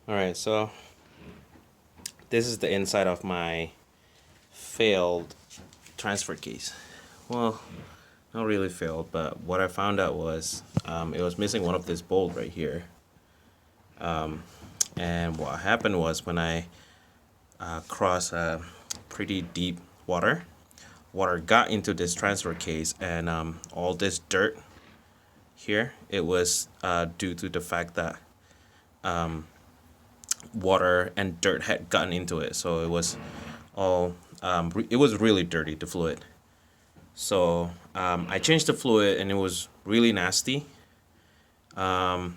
Alright, so this is the inside of my failed transfer case. Well, not really failed, but what I found out was it was missing one of this bolt right here. And what happened was when I crossed a pretty deep water got into this transfer case, and all this dirt here, it was due to the fact that water and dirt had gotten into it, so it was all it was really dirty, the fluid. So I changed the fluid and it was really nasty, but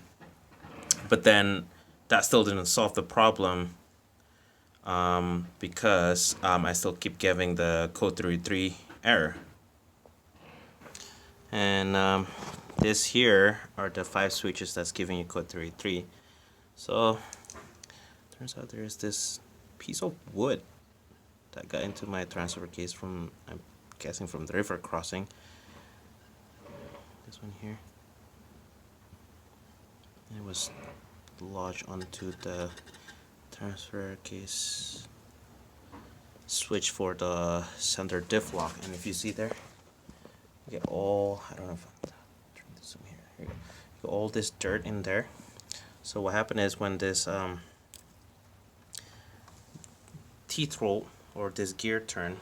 then that still didn't solve the problem, because I still keep getting the code 33 error. And this here are the 5 switches that's giving you code 33. So turns out there's this piece of wood that got into my transfer case from, I'm guessing, from the river crossing. This one here. It was lodged onto the transfer case switch for the center diff lock, and if you see there, you get all, I don't know if I turn this in here. Here you go. You get all this dirt in there. So what happened is when this teeth roll or this gear turn,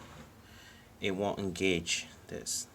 it won't engage this.